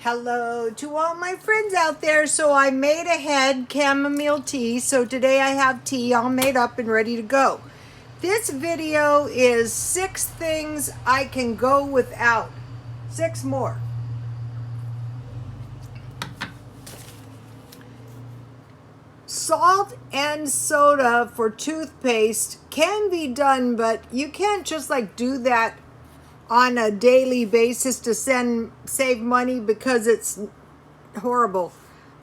Hello to all my friends out there. So I made a head chamomile tea. So today I have tea all made up and ready to go. This video is 6 things I can go without. 6 more. Salt and soda for toothpaste can be done, but you can't just do that on a daily basis to save money because it's horrible.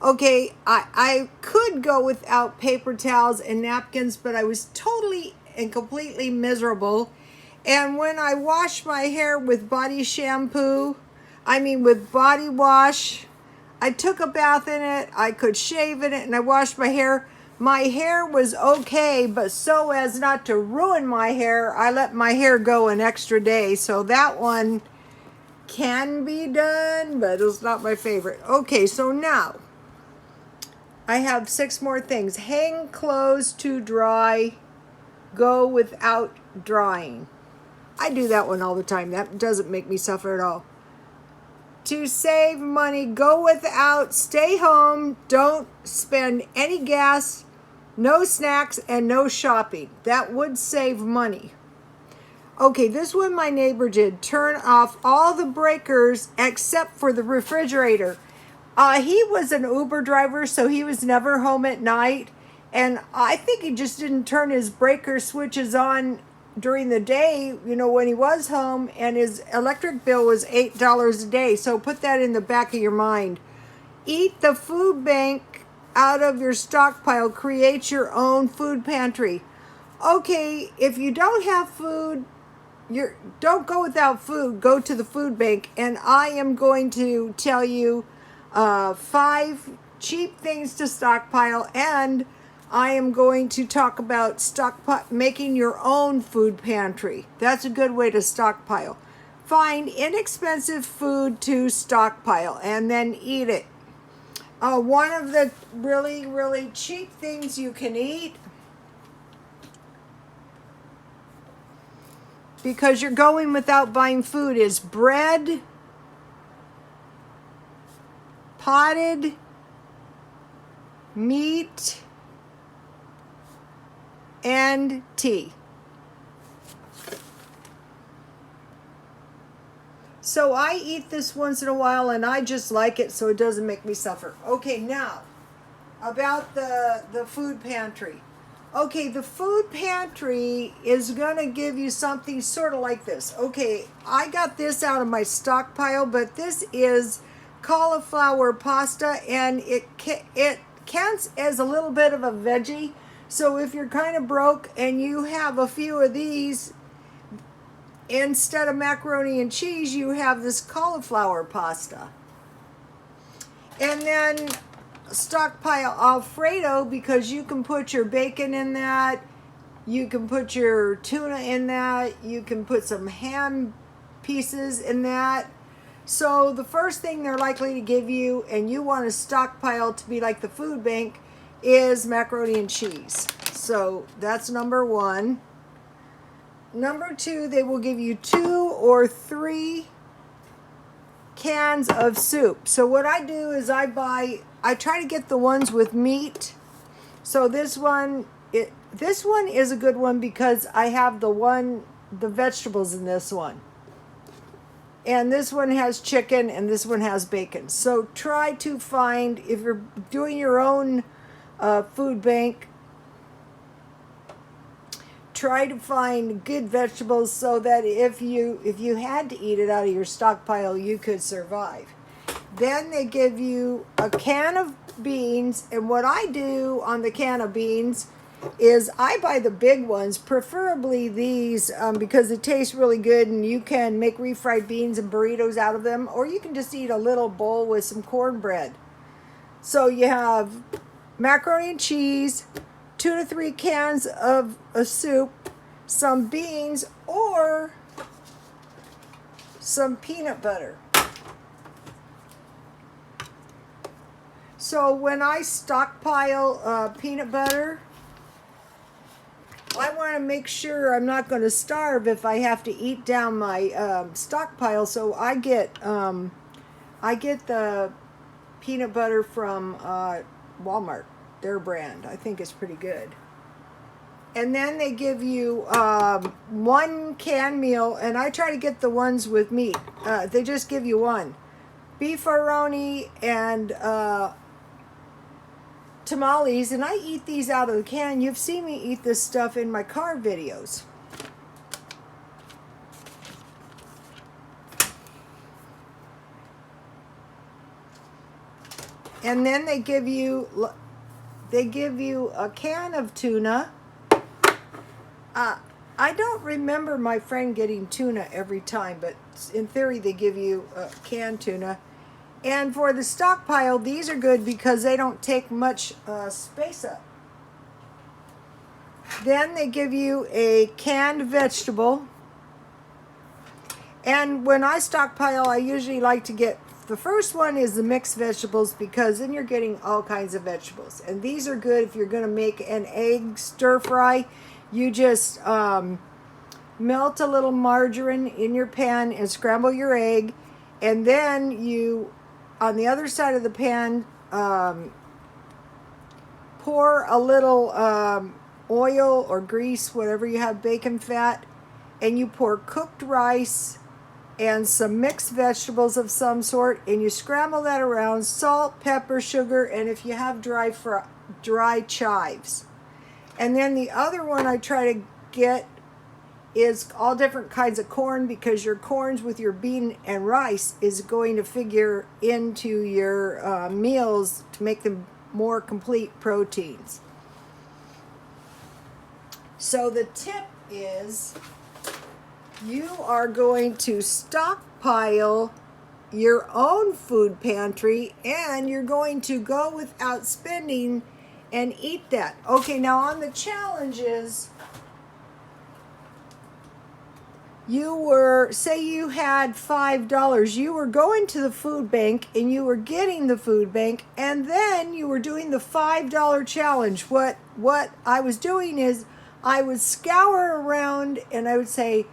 Okay, I could go without paper towels and napkins, but I was totally and completely miserable. And when I wash my hair with with body wash, I took a bath in it, I could shave in it, and I washed my hair. My hair was okay, but so as not to ruin my hair, I let my hair go an extra day. So that one can be done, but it's not my favorite. Okay, so now I have 6 more things. Hang clothes to dry, go without drying. I do that one all the time. That doesn't make me suffer at all. To save money, go without, stay home, don't spend any gas, no snacks, and no shopping. That would save money. Okay, this one my neighbor did. Turn off all the breakers except for the refrigerator. He was an Uber driver, so he was never home at night. And I think he just didn't turn his breaker switches on during the day, when he was home, and his electric bill was $8 a day. So put that in the back of your mind. Eat the food bank out of your stockpile. Create your own food pantry. Okay, if you don't have food, don't go without food. Go to the food bank, and I am going to tell you 5 cheap things to stockpile, and I am going to talk about making your own food pantry. That's a good way to stockpile. Find inexpensive food to stockpile and then eat it. One of the really, really cheap things you can eat, because you're going without buying food, is bread, potted meat, and tea. So I eat this once in a while, and I just like it, so it doesn't make me suffer. Okay, now about the food pantry. Okay, the food pantry is going to give you something sort of like this. Okay, I got this out of my stockpile, but this is cauliflower pasta, and it counts as a little bit of a veggie. So if you're kind of broke and you have a few of these, instead of macaroni and cheese, you have this cauliflower pasta. And then stockpile Alfredo, because you can put your bacon in that, you can put your tuna in that, you can put some ham pieces in that. So the first thing they're likely to give you, and you want to stockpile to be like the food bank, is macaroni and cheese. So that's number 1. Number 2, they will give you 2 or 3 cans of soup. So what I do is I try to get the ones with meat. So this one is a good one because I have the vegetables in this one. And this one has chicken and this one has bacon. So try to find, if you're doing your own food bank, try to find good vegetables so that if you had to eat it out of your stockpile, you could survive. Then they give you a can of beans, and what I do on the can of beans is I buy the big ones, preferably these, because it tastes really good, and you can make refried beans and burritos out of them, or you can just eat a little bowl with some cornbread. So you have macaroni and cheese, 2 to 3 cans of a soup, some beans, or some peanut butter. So when I stockpile peanut butter, I want to make sure I'm not going to starve if I have to eat down my stockpile. So I get I get the peanut butter from Walmart, their brand. I think it's pretty good. And then they give you one canned meal, and I try to get the ones with meat. They just give you one. Beefaroni and tamales, and I eat these out of the can. You've seen me eat this stuff in my car videos. And then they give you a can of tuna. I don't remember my friend getting tuna every time, but in theory they give you canned tuna. And for the stockpile, these are good because they don't take much space up. Then they give you a canned vegetable. And when I stockpile, I usually like to get, the first one is the mixed vegetables, because then you're getting all kinds of vegetables. And these are good if you're going to make an egg stir fry. You just melt a little margarine in your pan and scramble your egg. And then you, on the other side of the pan, pour a little oil or grease, whatever you have, bacon fat, and you pour cooked rice and some mixed vegetables of some sort, and you scramble that around, salt, pepper, sugar, and if you have dry chives. And then the other one I try to get is all different kinds of corn, because your corns with your bean and rice is going to figure into your meals to make them more complete proteins. So the tip is you are going to stockpile your own food pantry, and you're going to go without spending and eat that. Okay, now on the challenges, say you had $5, you were going to the food bank and you were getting the food bank, and then you were doing the $5 challenge. What I was doing is I would scour around and I would say,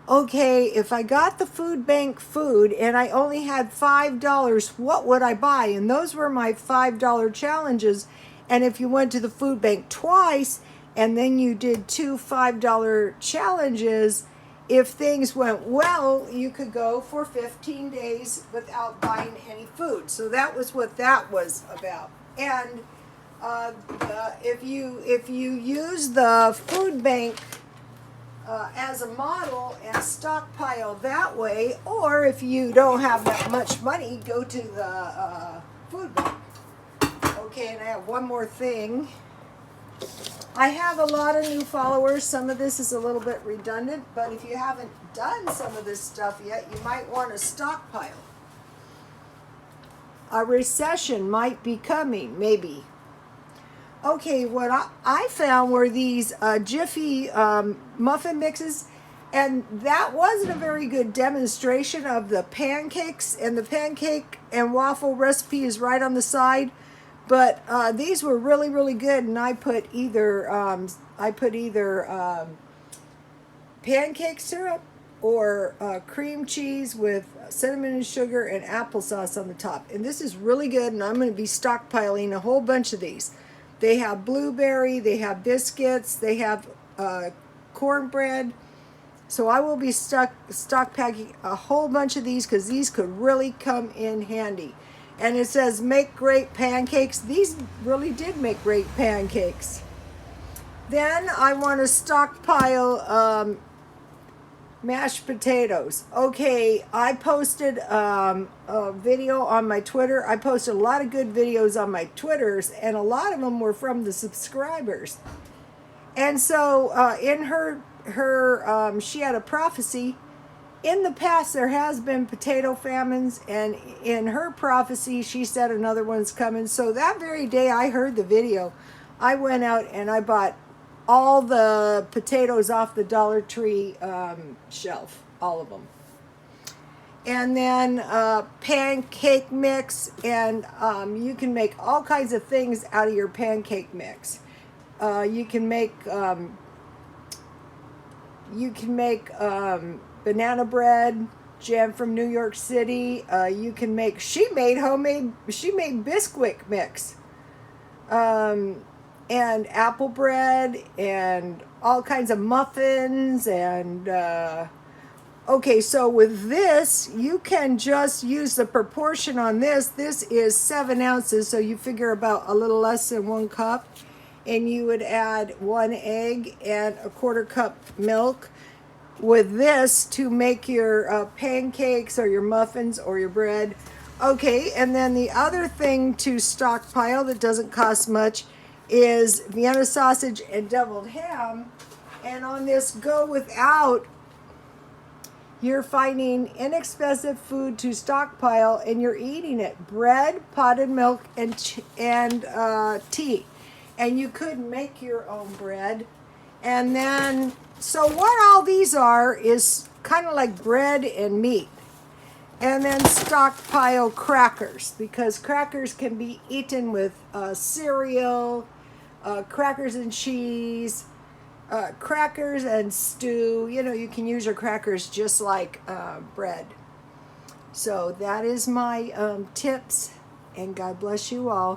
okay, if I got the food bank food and I only had $5, what would I buy? And those were my $5 challenges. And if you went to the food bank twice and then you did two $5 challenges, if things went well, you could go for 15 days without buying any food. So that was what that was about. And if you use the food bank as a model and stockpile that way, or if you don't have that much money, go to the food bank. Okay, and I have one more thing. I have a lot of new followers. Some of this is a little bit redundant, but if you haven't done some of this stuff yet, you might want to stockpile. A recession might be coming, maybe. Okay, what I found were these Jiffy muffin mixes, and that wasn't a very good demonstration of the pancakes, and the pancake and waffle recipe is right on the side. But these were really, really good, and I put either pancake syrup or cream cheese with cinnamon and sugar and applesauce on the top. And this is really good, and I'm going to be stockpiling a whole bunch of these. They have blueberry, they have biscuits, they have cornbread. So I will be stockpacking a whole bunch of these, because these could really come in handy. And it says make great pancakes. These really did make great pancakes. Then I want to stockpile mashed potatoes. Okay, I posted a video on my Twitter. I posted a lot of good videos on my Twitters, and a lot of them were from the subscribers. And so in her she had a prophecy. In the past, there has been potato famines, and in her prophecy, she said another one's coming. So that very day I heard the video, I went out and I bought all the potatoes off the Dollar Tree shelf, all of them. And then pancake mix, and you can make all kinds of things out of your pancake mix. You can make banana bread, Jen from New York City. You can make, she made Bisquick mix. And apple bread and all kinds of muffins and okay, so with this you can just use the proportion on this. This is 7 ounces, so you figure about a little less than 1 cup, and you would add 1 egg and a 1/4 cup milk with this to make your pancakes or your muffins or your bread. Okay, and then the other thing to stockpile that doesn't cost much is Vienna sausage and deviled ham. And on this go without, you're finding inexpensive food to stockpile, and you're eating it: bread, potted milk, and tea. And you could make your own bread. And then, so what all these are is kind of like bread and meat. And then stockpile crackers, because crackers can be eaten with cereal, crackers and cheese, crackers and stew. You know, you can use your crackers just like bread. So that is my tips, and God bless you all.